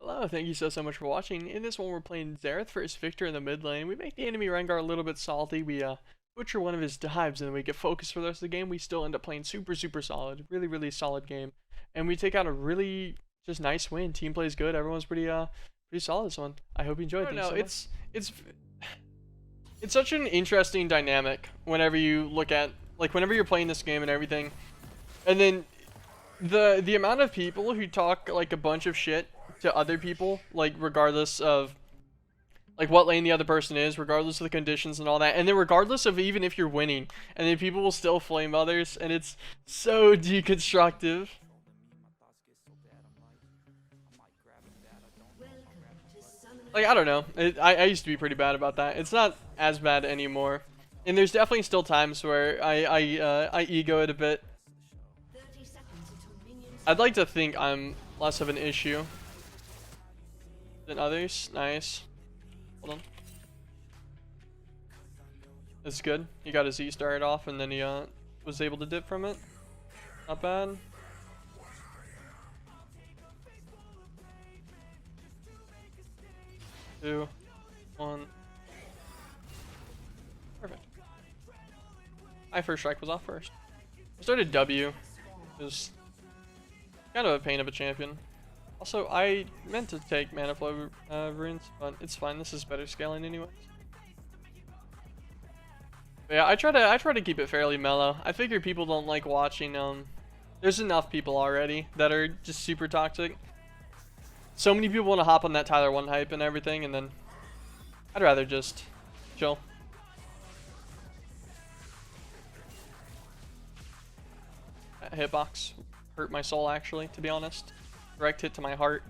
Hello, thank you so much for watching. In this one, we're playing Xerath versus Viktor in the mid lane. We make the enemy Rengar a little bit salty. We butcher one of his dives, and then we get focused for the rest of the game. We still end up playing super solid, really solid game, and we take out a really just nice win. Team plays good. Everyone's pretty solid this one. I hope you enjoyed. No, it's such an interesting dynamic whenever you look at whenever you're playing this game and everything, and then the amount of people who talk like a bunch of shit to other people, like regardless of like what lane the other person is, regardless of the conditions and all that, and then regardless of even if you're winning, and then people will still flame others, and it's so deconstructive. Like, I don't know, I used to be pretty bad about that. It's not as bad anymore, and there's definitely still times where I ego it a bit. I'd like to think I'm less of an issue than others. Nice. Hold on. That's good. He got his E started off, and then he was able to dip from it. Not bad. Two, one. Perfect. My first strike was off first. I started W. It was kind of a pain of a champion. Also, I meant to take mana flow runes, but it's fine. This is better scaling anyways. But yeah, I try to keep it fairly mellow. I figure people don't like watching. There's enough people already that are just super toxic. So many people want to hop on that Tyler 1 hype and everything, and then I'd rather just chill. That hitbox hurt my soul, actually, to be honest. Direct hit to my heart.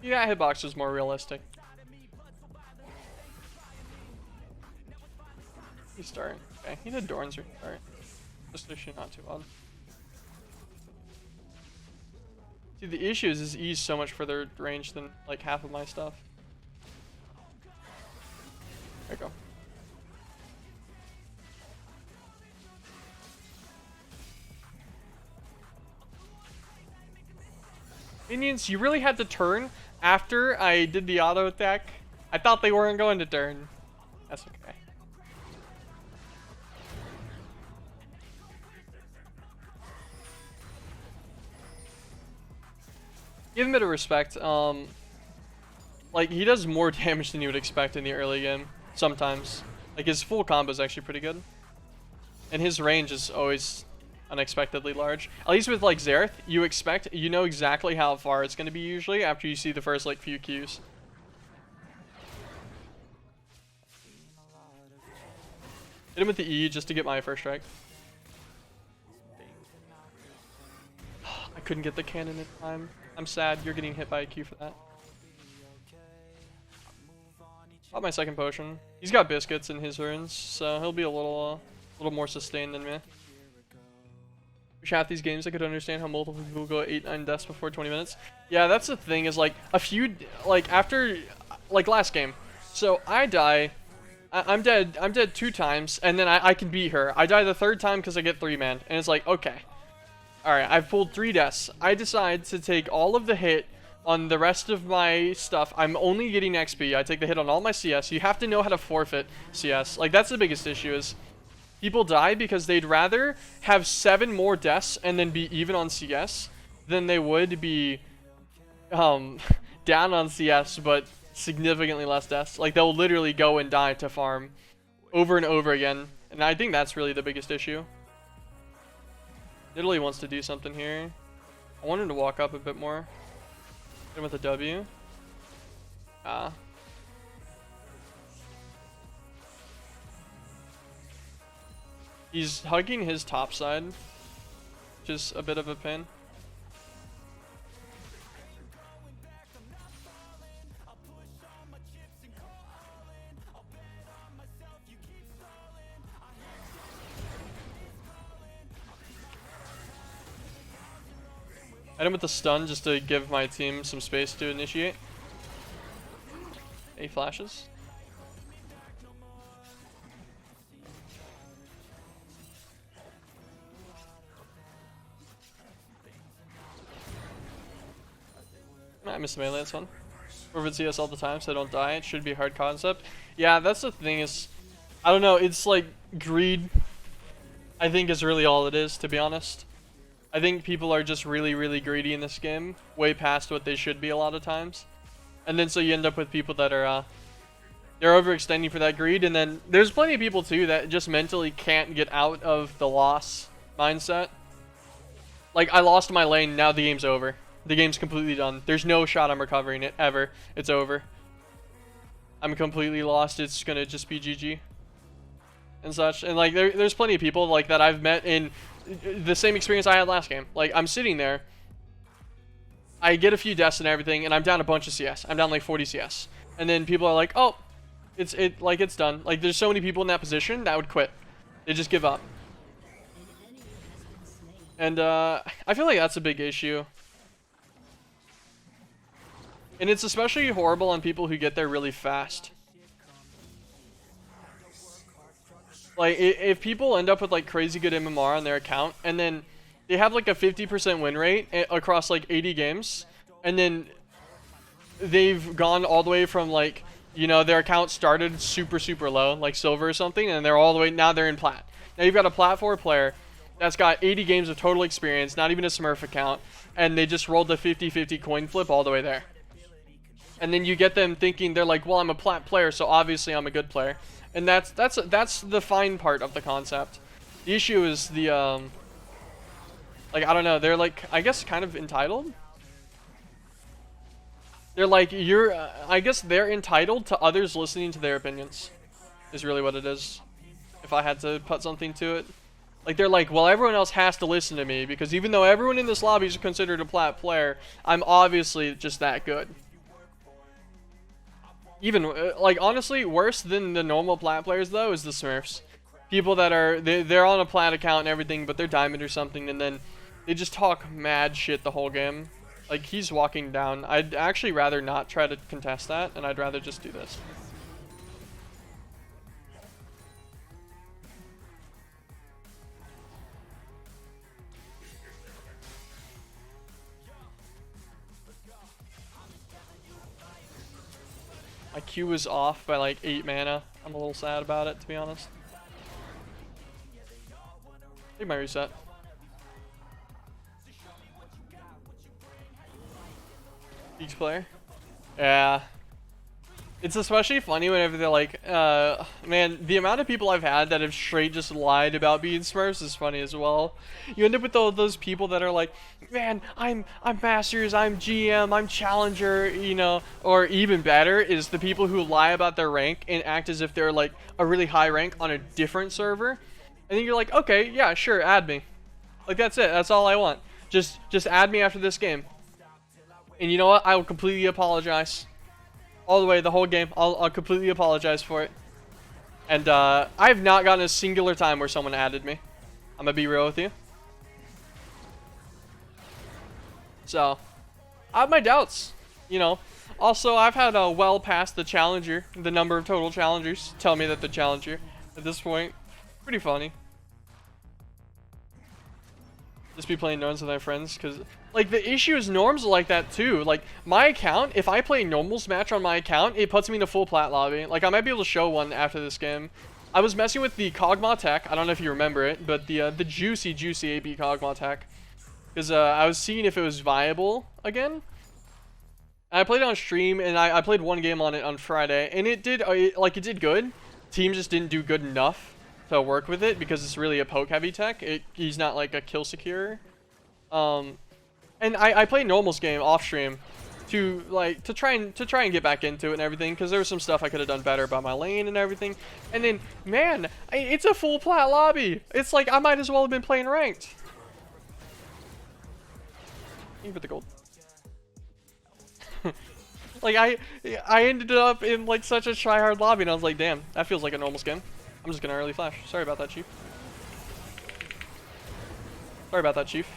Yeah, hitbox was more realistic. He's starting. Okay, he did Dorn's restart. Just actually not too odd. See, the issue is his E's so much further range than like half of my stuff. There you go. Minions, you really had to turn after I did the auto attack. I thought they weren't going to turn. That's okay. Give him a bit of respect. Like, he does more damage than you would expect in the early game. Sometimes. Like, his full combo is actually pretty good. And his range is always unexpectedly large. At least with like Xerath, you know exactly how far it's going to be usually after you see the first like few Qs. Hit him with the E just to get my first strike. I couldn't get the cannon in time. I'm sad. You're getting hit by a Q for that. Got my second potion. He's got biscuits in his runes, so he'll be a little more sustained than me. Wish half these games I could understand how multiple people go 8-9 deaths before 20 minutes. Yeah, that's the thing, is like a few, like after, like last game. So I die, I'm dead 2 times, and then I can beat her. I die the 3rd time because I get 3-man, and it's like, okay. Alright, I've pulled 3 deaths. I decide to take all of the hit on the rest of my stuff. I'm only getting XP. I take the hit on all my CS. You have to know how to forfeit CS. Like, that's the biggest issue is people die because they'd rather have 7 more deaths and then be even on CS than they would be down on CS but significantly less deaths. Like, they'll literally go and die to farm over and over again. And I think that's really the biggest issue. Italy wants to do something here. I want him to walk up a bit more. Hit him with a W. Ah. He's hugging his top side, which is a bit of a pain. Hit him with the stun just to give my team some space to initiate. A flashes. I miss the melee, that's fun. Forfeit CS all the time so I don't die. It should be a hard concept. Yeah, that's the thing is, I don't know, it's like greed, I think is really all it is, to be honest. I think people are just really, really greedy in this game, way past what they should be a lot of times. And then so you end up with people that are, they're overextending for that greed, and then there's plenty of people too that just mentally can't get out of the loss mindset. Like, I lost my lane, now the game's over. The game's completely done. There's no shot I'm recovering it, ever. It's over. I'm completely lost, it's gonna just be GG. And such. And like, there's plenty of people like that I've met in the same experience I had last game. Like, I'm sitting there, I get a few deaths and everything, and I'm down a bunch of CS. I'm down like 40 CS. And then people are like, oh, it's done. Like, there's so many people in that position that would quit. They just give up. And I feel like that's a big issue. And it's especially horrible on people who get there really fast. Like, if people end up with like crazy good MMR on their account, and then they have like a 50% win rate across like 80 games, and then they've gone all the way from like, you know, their account started super, super low, like silver or something, and they're all the way, now they're in plat. Now you've got a plat 4 player that's got 80 games of total experience, not even a Smurf account, and they just rolled the 50-50 coin flip all the way there. And then you get them thinking, they're like, well, I'm a plat player, so obviously I'm a good player. And that's the fine part of the concept. The issue is the, like, I don't know, they're like, I guess kind of entitled? They're like, I guess they're entitled to others listening to their opinions, is really what it is, if I had to put something to it. Like, they're like, well, everyone else has to listen to me, because even though everyone in this lobby is considered a plat player, I'm obviously just that good. Even, like, honestly, worse than the normal plat players, though, is the Smurfs. People that are, they're on a plat account and everything, but they're diamond or something, and then they just talk mad shit the whole game. Like, he's walking down. I'd actually rather not try to contest that, and I'd rather just do this. My Q was off by like 8 mana. I'm a little sad about it, to be honest. Take my reset. Each player? Yeah. It's especially funny whenever they're like, man, the amount of people I've had that have straight just lied about being Smurfs is funny as well. You end up with those people that are like, man, I'm Masters, I'm GM, I'm Challenger, you know, or even better is the people who lie about their rank and act as if they're like a really high rank on a different server. And then you're like, okay, yeah, sure, add me. Like, that's it, that's all I want. Just add me after this game. And you know what? I will completely apologize. All the way, the whole game. I'll completely apologize for it. And I've not gotten a singular time where someone added me. I'm gonna be real with you. So, I have my doubts, you know. Also, I've had well past the challenger, the number of total challengers tell me that the challenger at this point, pretty funny. Just be playing norms with my friends, because like the issue is norms are like that too. Like my account, if I play normals match on my account, it puts me in a full plat lobby. Like I might be able to show one after this game. I was messing with the Kog'Maw tech. I don't know if you remember it, but the juicy AB Kog'Maw tech, because I was seeing if it was viable again. And I played it on stream, and I played one game on it on Friday, and it did it did good. Team just didn't do good enough to work with it because it's really a poke heavy tech. He's not like a kill secure. And I played normals game off stream to try and get back into it and everything, because there was some stuff I could have done better about my lane and everything. And then man, it's a full plat lobby. It's like I might as well have been playing ranked. You put the gold. Like I ended up in like such a try hard lobby, and I was like, damn, that feels like a normals game. I'm just gonna early flash. Sorry about that, Chief. Sorry about that, Chief.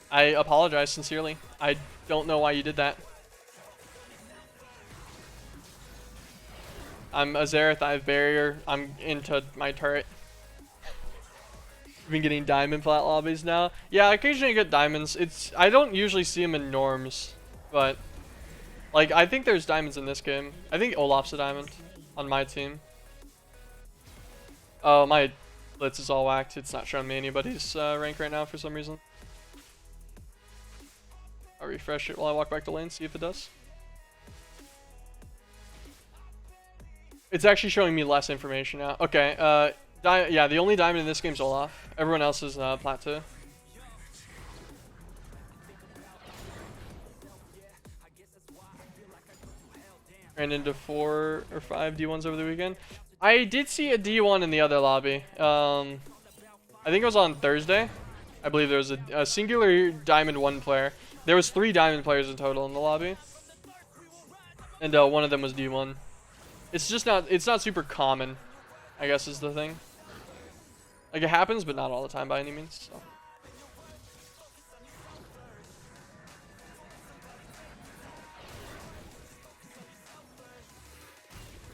I apologize sincerely. I don't know why you did that. I'm a Xerath, I have barrier. I'm into my turret. We've been getting diamond plat lobbies now. Yeah, I occasionally get diamonds. I don't usually see them in norms, but like I think there's diamonds in this game. I think Olaf's a diamond on my team. Oh, my blitz is all whacked. It's not showing me anybody's rank right now for some reason. I'll refresh it while I walk back to lane, see if it does. It's actually showing me less information now. Okay, yeah, the only diamond in this game is Olaf. Everyone else is plateau. Ran into 4 or 5 D1s over the weekend. I did see a D1 in the other lobby. I think it was on Thursday. I believe there was a singular Diamond 1 player. There was 3 Diamond players in total in the lobby. And one of them was D1. It's not super common, I guess is the thing. Like it happens, but not all the time by any means. So.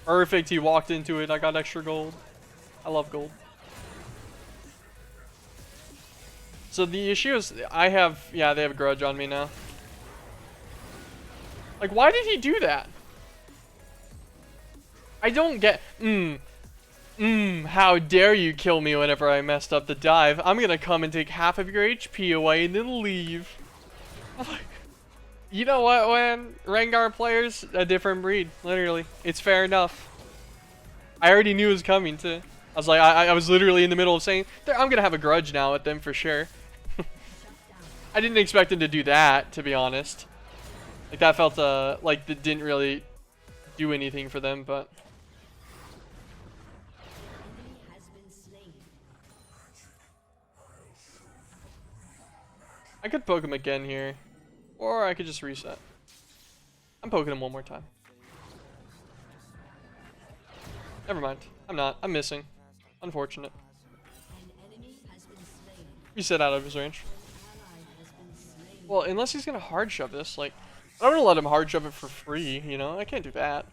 Perfect, he walked into it. I got extra gold. I love gold. So the issue is they have a grudge on me now. Like, why did he do that? I don't get, how dare you kill me whenever I messed up the dive. I'm gonna come and take half of your HP away and then leave. I'm like, you know what, man? Rengar players, a different breed, literally. It's fair enough. I already knew it was coming too. I was like, I was literally in the middle of saying, I'm gonna have a grudge now with them for sure. I didn't expect him to do that, to be honest. Like that felt like that didn't really do anything for them, but I could poke him again here, or I could just reset. I'm poking him one more time. Never mind. I'm not. I'm missing. Unfortunate. Reset out of his range. Well, unless he's gonna hard shove this, like, I don't wanna let him hard shove it for free, you know? I can't do that.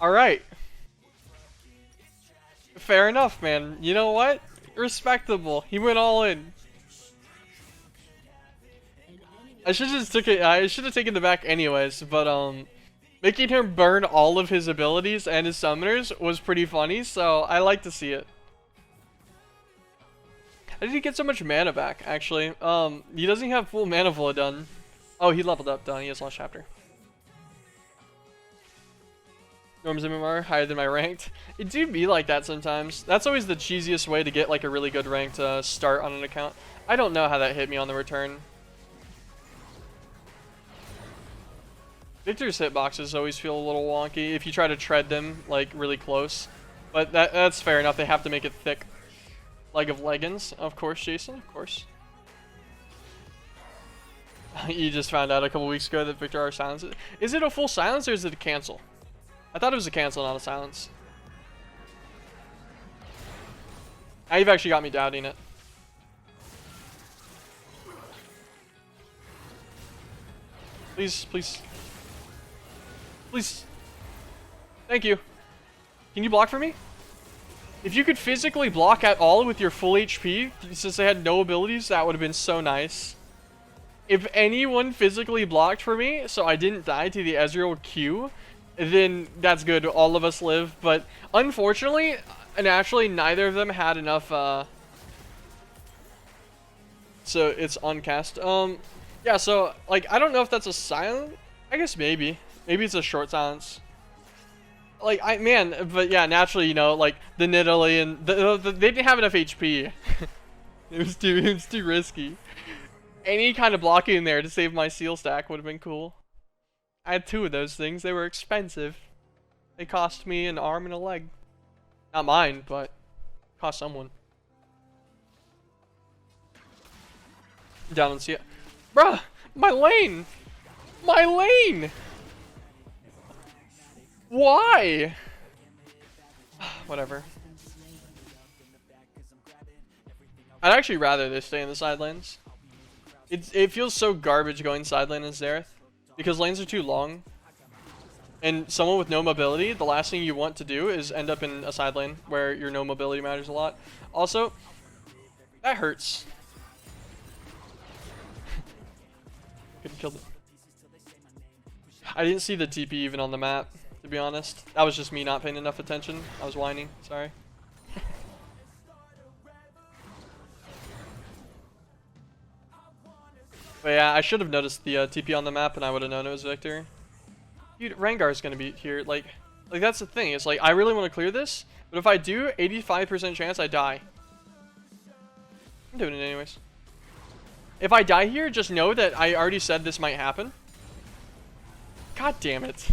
Alright. Fair enough, man. You know what? Respectable. He went all in. I should just took it. I should have taken the back anyways, but making him burn all of his abilities and his summoners was pretty funny, so I like to see it. How did he get so much mana back? Actually, he doesn't have full mana full done. Oh, he leveled up. Done. He has lost chapter. Norm's MMR higher than my ranked. It do be like that sometimes. That's always the cheesiest way to get like a really good ranked start on an account. I don't know how that hit me on the return. Viktor's hitboxes always feel a little wonky if you try to tread them like really close. But that's fair enough. They have to make it thick. Leg of leggings, of course, Jason, of course. You just found out a couple weeks ago that Viktor are silenced. Is it a full silence or is it a cancel? I thought it was a cancel, not a silence. Now you've actually got me doubting it. Please, please. Please. Thank you. Can you block for me? If you could physically block at all with your full HP, since they had no abilities, that would have been so nice. If anyone physically blocked for me, so I didn't die to the Ezreal Q, then that's good. All of us live. But unfortunately, naturally, neither of them had enough. So it's on cast. Yeah. So like, I don't know if that's a silent. I guess maybe. Maybe it's a short silence. Like but yeah, naturally, you know, like the Nidalee and they didn't have enough HP. it was too risky. Any kind of blocking in there to save my seal stack would have been cool. I had 2 of those things. They were expensive. They cost me an arm and a leg. Not mine, but cost someone. Down and see it. Bruh! My lane! My lane! Why? Whatever. I'd actually rather they stay in the side lanes. It feels so garbage going side lane as Xerath because lanes are too long. And someone with no mobility, the last thing you want to do is end up in a side lane where your no mobility matters a lot. Also, that hurts. Could have killed it. I didn't see the TP even on the map, to be honest. That was just me not paying enough attention. I was whining, sorry. But yeah, I should have noticed the TP on the map and I would have known it was Viktor. Dude, Rengar's gonna be here. Like that's the thing. It's like, I really want to clear this, but if I do, 85% chance I die. I'm doing it anyways. If I die here, just know that I already said this might happen. God damn it.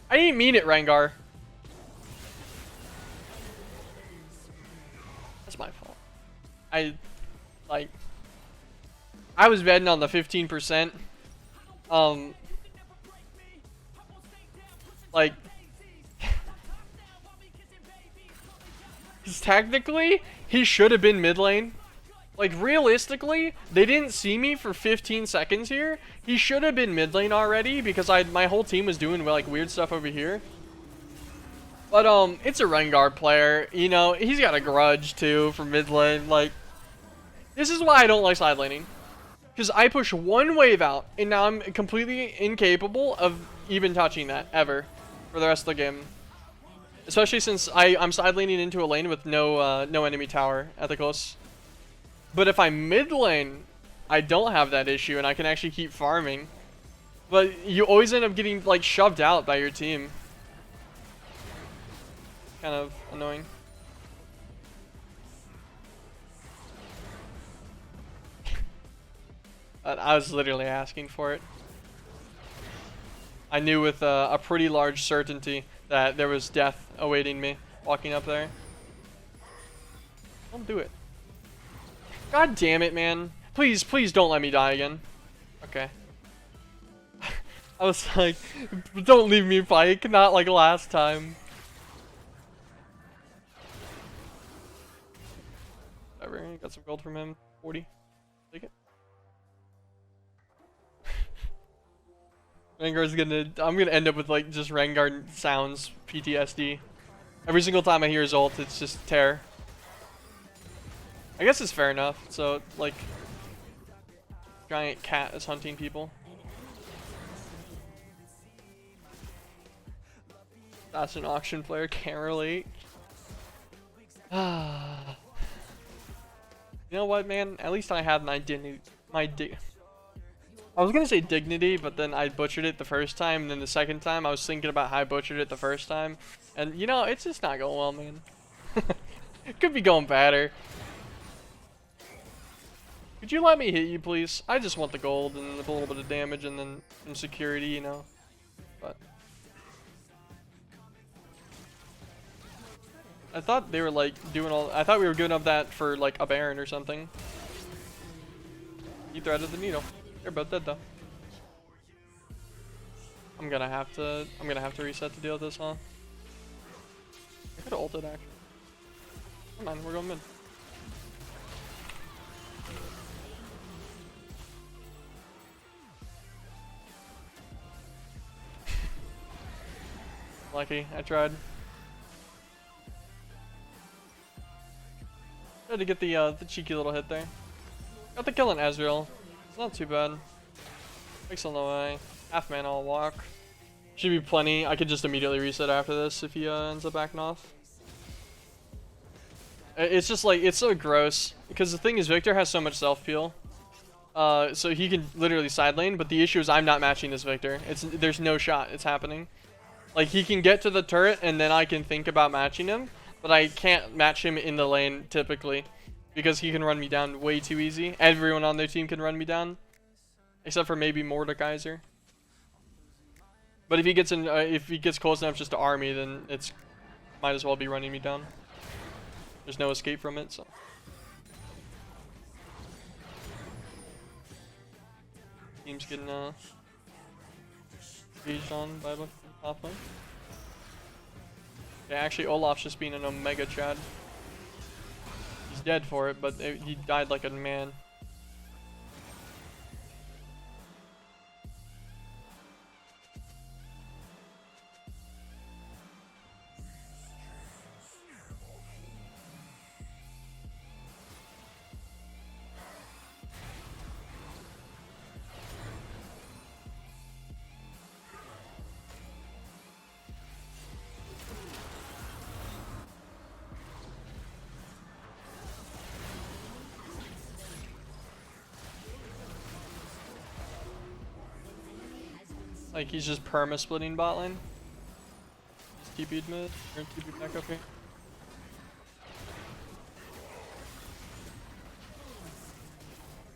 I didn't mean it, Rengar. That's my fault. I was betting on the 15%. Like, because technically, he should have been mid lane. Like, realistically, they didn't see me for 15 seconds here. He should have been mid lane already because my whole team was doing like weird stuff over here. But it's a Rengar player, you know, he's got a grudge too for mid lane. Like, this is why I don't like side laning. Because I push one wave out and now I'm completely incapable of even touching that ever for the rest of the game. Especially since I'm side laning into a lane with no enemy tower at the close. But if I'm mid lane, I don't have that issue and I can actually keep farming. But you always end up getting like shoved out by your team. Kind of annoying. I was literally asking for it. I knew with a pretty large certainty that there was death awaiting me walking up there. Don't do it. God damn it, man. Please, please don't let me die again. Okay. I was like, don't leave me, Pike. Not like last time. Whatever. Got some gold from him. 40. Take it. Rengar's I'm gonna end up with like just Rengar sounds PTSD. Every single time I hear his ult, it's just terror. I guess it's fair enough. So like, giant cat is hunting people. That's an auction player, can't relate. You know what, man? At least I had my dignity. I was gonna say dignity, but then I butchered it the first time, and then the second time I was thinking about how I butchered it the first time, and you know, it's just not going well, man. It could be going better. Could you let me hit you, please? I just want the gold and a little bit of damage and then some security, you know. But I thought they were like doing all. I thought we were giving up that for like a Baron or something. He threaded the needle. They're both dead though. I'm gonna have to reset to deal with this, huh? I could've ulted actually. Come on, we're going mid. Lucky, I tried. Tried to get the cheeky little hit there. Got the kill on Ezreal. It's not too bad. Pixel no way. Half mana I'll walk. Should be plenty. I could just immediately reset after this if he ends up backing off. It's just like, it's so gross. Because the thing is, Viktor has so much self-peel. So he can literally side lane, but the issue is I'm not matching this Viktor. There's no shot it's happening. Like, he can get to the turret and then I can think about matching him, but I can't match him in the lane typically because he can run me down way too easy. Everyone on their team can run me down except for maybe Mordekaiser. But if he gets close enough just to army, then it's might as well be running me down. There's no escape from it, so. Team's getting sieged on by the top lane. Yeah, actually Olaf's just being an Omega Chad. He's dead for it, but he died like a man. Like he's just perma splitting bot lane. He's TP'd mid, or TP back up here.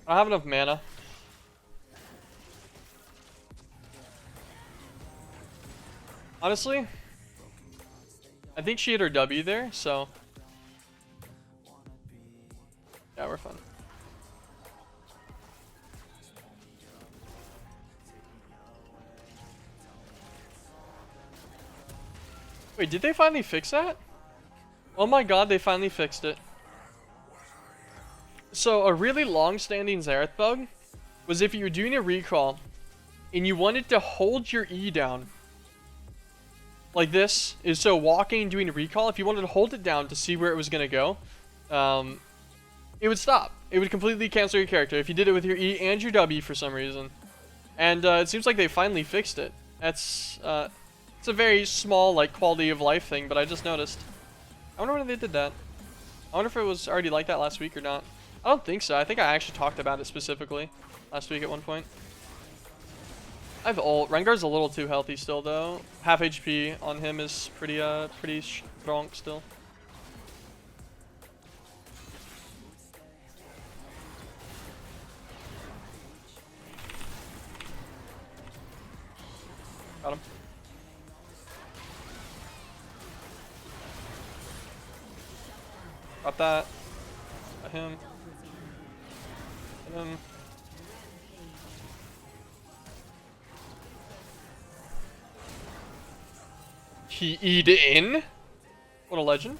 I don't have enough mana. Honestly, I think she hit her W there, so yeah, we're fine. Wait, did they finally fix that? Oh my god, they finally fixed it. So a really long-standing Xerath bug was if you were doing a recall and you wanted to hold your E down like this, is so walking and doing a recall, if you wanted to hold it down to see where it was going to go, it would stop. It would completely cancel your character if you did it with your E and your W for some reason. And it seems like they finally fixed it. That's it's a very small like quality of life thing, but I just noticed. I wonder when they did that. I wonder if it was already like that last week or not. I don't think so. I think I actually talked about it specifically last week at one point. I have ult. Rengar's a little too healthy still though. Half HP on him is pretty strong still. Got him. Got that. Got him. Got him. He E'd in? What a legend.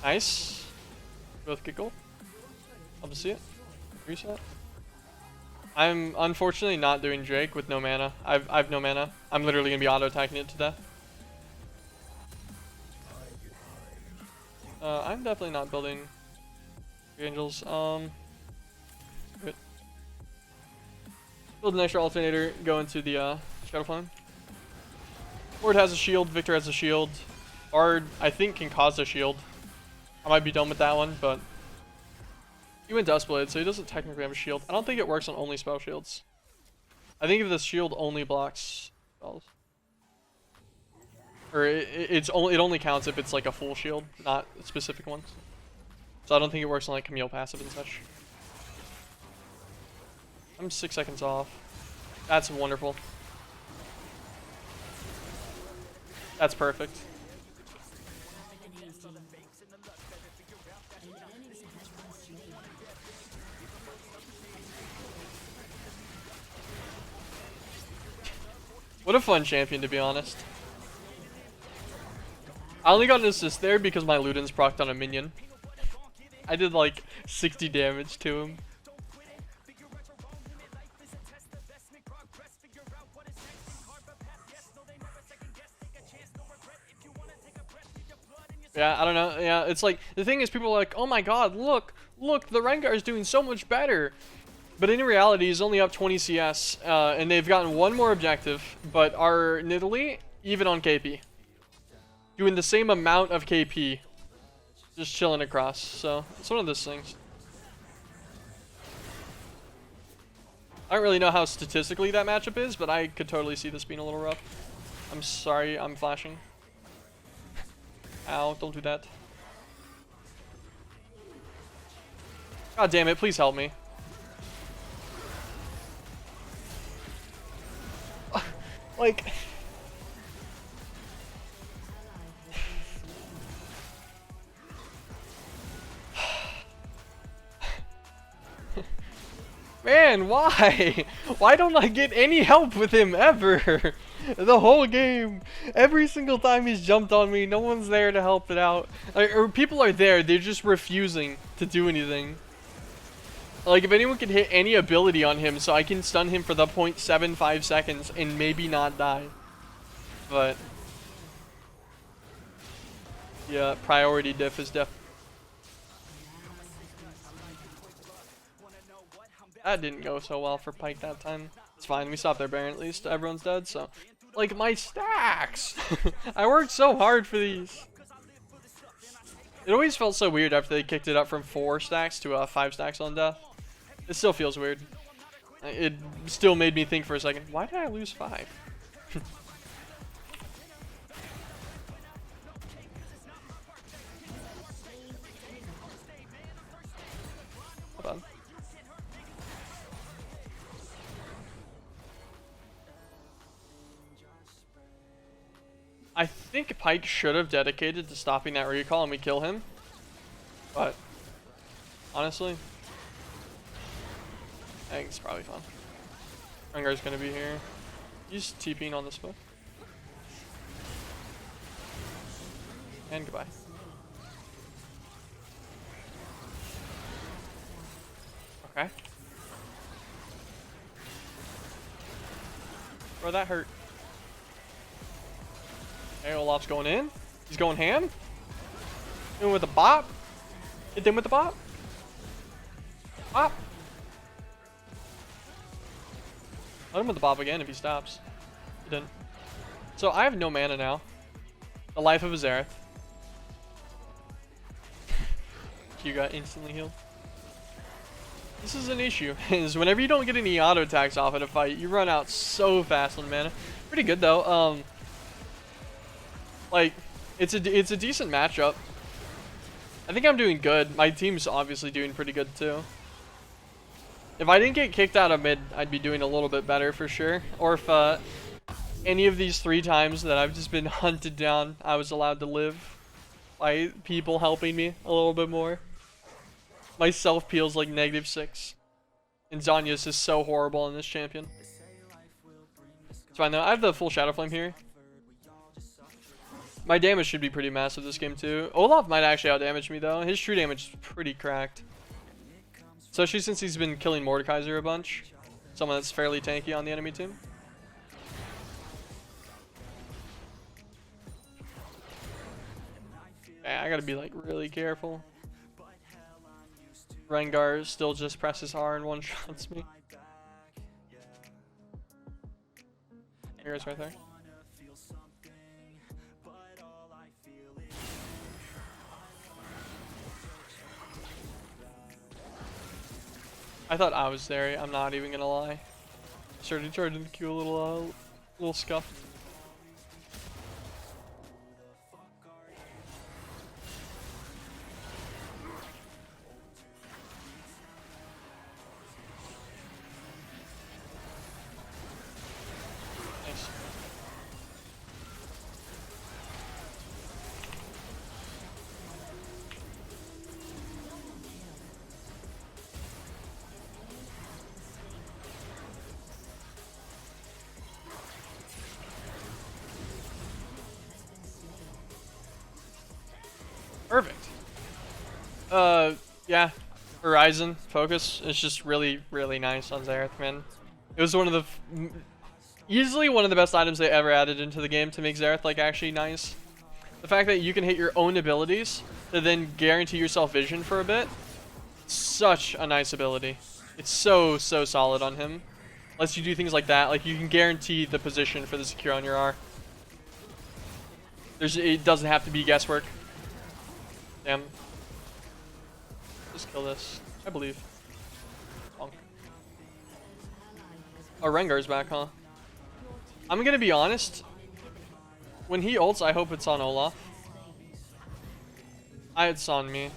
Nice. Both get gold. Love to see it. Reset. I'm unfortunately not doing Drake with no mana. I've no mana. I'm literally gonna be auto attacking it to death. I'm definitely not building angels. Good. Build an extra alternator, go into the Shadow Flame. Ward has a shield, Viktor has a shield. Bard, I think, can cause a shield. I might be done with that one, but he went Duskblade, so he doesn't technically have a shield. I don't think it works on only spell shields. I think if the shield only blocks spells. Or it only counts if it's like a full shield, not specific ones. So I don't think it works on like Camille passive and such. I'm 6 seconds off. That's wonderful. That's perfect. What a fun champion, to be honest. I only got an assist there because my Luden's procced on a minion. I did like 60 damage to him. Yeah, I don't know. Yeah, it's like, the thing is, people are like, oh my god, look, the Rengar is doing so much better. But in reality, he's only up 20 CS, and they've gotten one more objective, but are Nidalee even on KP. Doing the same amount of KP. Just chilling across, so it's one of those things. I don't really know how statistically that matchup is, but I could totally see this being a little rough. I'm sorry, I'm flashing. Ow, don't do that. God damn it, please help me. Like... Man, why? Why don't I get any help with him ever? The whole game. Every single time he's jumped on me, no one's there to help it out. Or people are there, they're just refusing to do anything. Like, if anyone could hit any ability on him so I can stun him for the 0.75 seconds and maybe not die. But... yeah, priority diff is definitely... That didn't go so well for Pyke that time. It's fine, we stopped their Baron at least. Everyone's dead, so... Like, my stacks! I worked so hard for these. It always felt so weird after they kicked it up from 4 stacks to 5 stacks on death. It still feels weird. It still made me think for a second, why did I lose 5? Hold on. I think Pike should have dedicated to stopping that recall and we kill him. But honestly, I think it's probably fine. Rengar's gonna be here. He's TPing on the smoke. And goodbye. Okay. Bro, that hurt. Hey, Olaf's going in. He's going ham. In with a bop. Hit him with the bop. Bop. Let him with the bop again if he stops. He didn't. So I have no mana now. The life of a Xerath. Q got instantly healed. This is an issue, is whenever you don't get any auto attacks off in a fight, you run out so fast on mana. Pretty good though. Like, it's a decent matchup. I think I'm doing good. My team's obviously doing pretty good too. If I didn't get kicked out of mid, I'd be doing a little bit better for sure. Or if any of these 3 times that I've just been hunted down, I was allowed to live by people helping me a little bit more. My self peel's like -6. And Zhonya's is so horrible on this champion. It's fine though. I have the full Shadow Flame here. My damage should be pretty massive this game too. Olaf might actually outdamage me though. His true damage is pretty cracked. Especially since he's been killing Mordekaiser a bunch. Someone that's fairly tanky on the enemy team. Yeah, I gotta be like really careful. Rengar still just presses R and one-shots me. Here's right there. I thought I was there. I'm not even gonna lie. Started charging the Q a little scuffed. Nice. Perfect. Yeah. Horizon focus is just really, really nice on Xerath, man. It was one of the easily one of the best items they ever added into the game to make Xerath like actually nice. The fact that you can hit your own abilities to then guarantee yourself vision for a bit, such a nice ability. It's so solid on him. Lets you do things like that, like you can guarantee the position for the secure on your R. It doesn't have to be guesswork. Damn. Just kill this. I believe. Bonk. Oh, Rengar's back, huh? I'm gonna be honest. When he ults, I hope it's on Olaf. It's on me.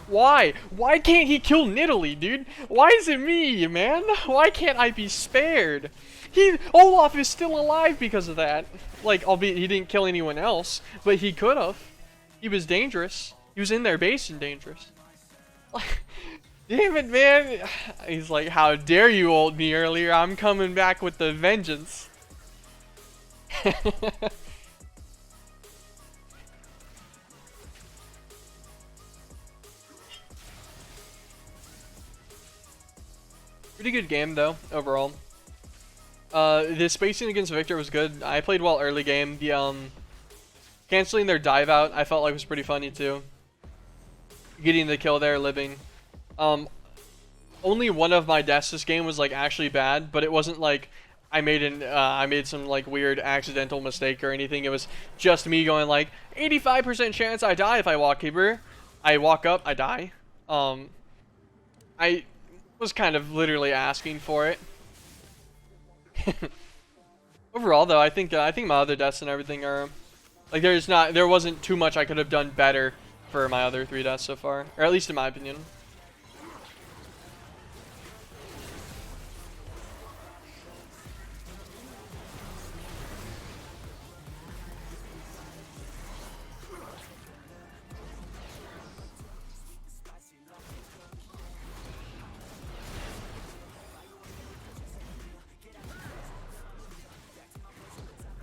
Why? Why can't he kill Nidalee, dude? Why is it me, man? Why can't I be spared? Olaf is still alive because of that. Like, albeit he didn't kill anyone else, but he could have. He was dangerous. He was in their base and dangerous. Damn it, man. He's like, how dare you ult me earlier? I'm coming back with the vengeance. Pretty good game, though, overall. The spacing against Viktor was good. I played well early game. The canceling their dive out I felt like was pretty funny too. Getting the kill there, living. Only one of my deaths this game was like actually bad, but it wasn't like I made some like weird accidental mistake or anything. It was just me going like 85% chance I die if I walk keeper. I walk up, I die. I was kind of literally asking for it. Overall, though, I think my other deaths and everything are like there wasn't too much I could have done better for my other 3 deaths so far, or at least in my opinion.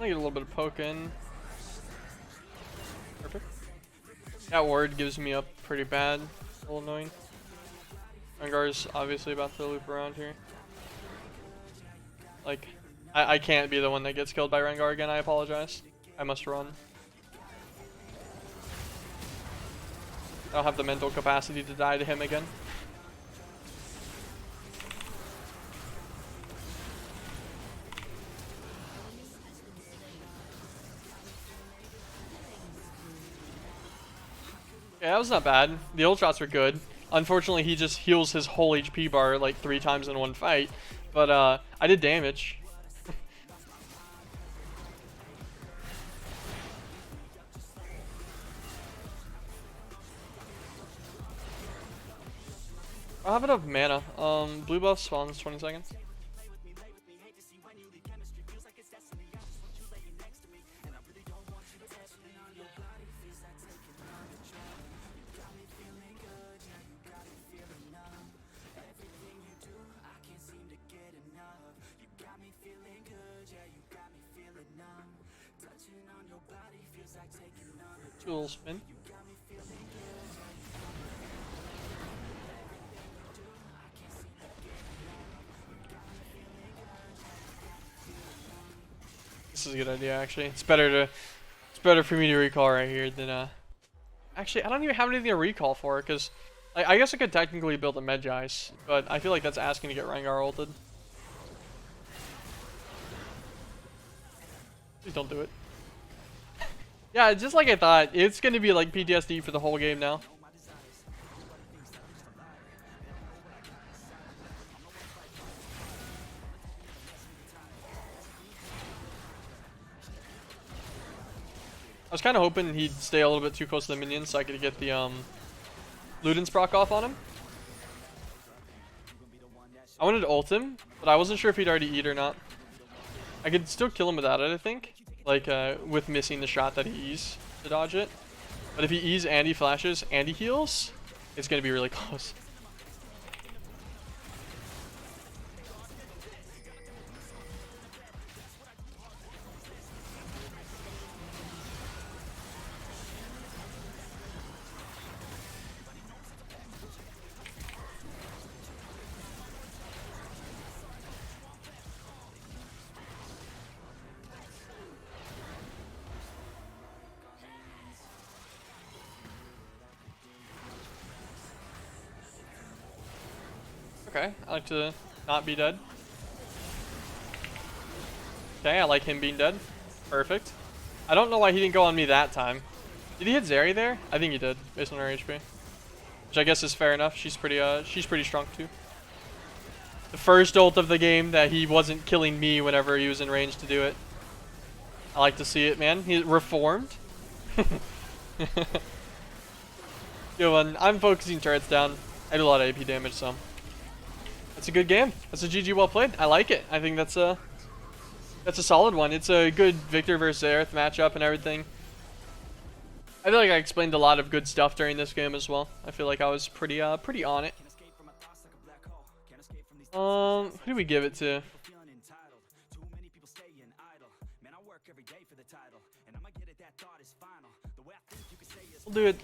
I get a little bit of poke in. Perfect. That ward gives me up pretty bad. A little annoying. Rengar's obviously about to loop around here. Like, I can't be the one that gets killed by Rengar again. I apologize. I must run. I don't have the mental capacity to die to him again. Yeah, that was not bad. The ult shots were good. Unfortunately, he just heals his whole HP bar like 3 times in one fight. But I did damage. I'll have enough mana. Blue buff spawns 20 seconds. Little spin. This is a good idea, actually. It's better for me to recall right here than actually I don't even have anything to recall for, because I guess I could technically build a Medjais, but I feel like that's asking to get Rengar ulted. Please don't do it. Yeah, just like I thought, it's gonna be like PTSD for the whole game now. I was kind of hoping he'd stay a little bit too close to the minions so I could get the Luden's proc off on him. I wanted to ult him, but I wasn't sure if he'd already eat or not. I could still kill him without it, I think. Like, with missing the shot that he E's to dodge it. But if he E's and he flashes and he heals, it's going to be really close. Okay, I like to not be dead. Okay, I like him being dead. Perfect. I don't know why he didn't go on me that time. Did he hit Xerath there? I think he did, based on her HP. Which I guess is fair enough. She's pretty strong too. The first ult of the game that he wasn't killing me whenever he was in range to do it. I like to see it, man. He reformed. Good one. I'm focusing turrets down. I do a lot of AP damage, so that's a good game. That's a GG well played. I like it. I think that's a solid one. It's a good Viktor versus Xerath matchup and everything. I feel like I explained a lot of good stuff during this game as well. I feel like I was pretty on it. Who do we give it to?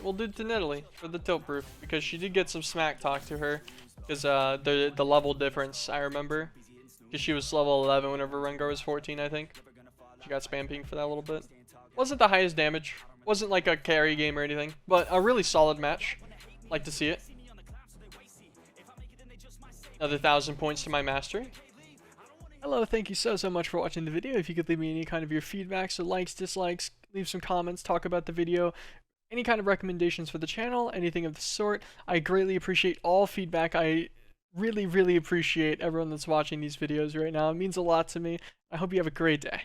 We'll do it to Natalie for the tilt proof, because she did get some smack talk to her, because the level difference, I remember, because she was level 11 whenever Rengar was 14, I think. She got spam pinged for that a little bit. Wasn't the highest damage, wasn't like a carry game or anything, but a really solid match. Like to see it. Another 1,000 points to my mastery. Hello, thank you so much for watching the video. If you could leave me any kind of your feedback, so likes, dislikes, leave some comments, talk about the video, any kind of recommendations for the channel, anything of the sort. I greatly appreciate all feedback. I really, really appreciate everyone that's watching these videos right now. It means a lot to me. I hope you have a great day.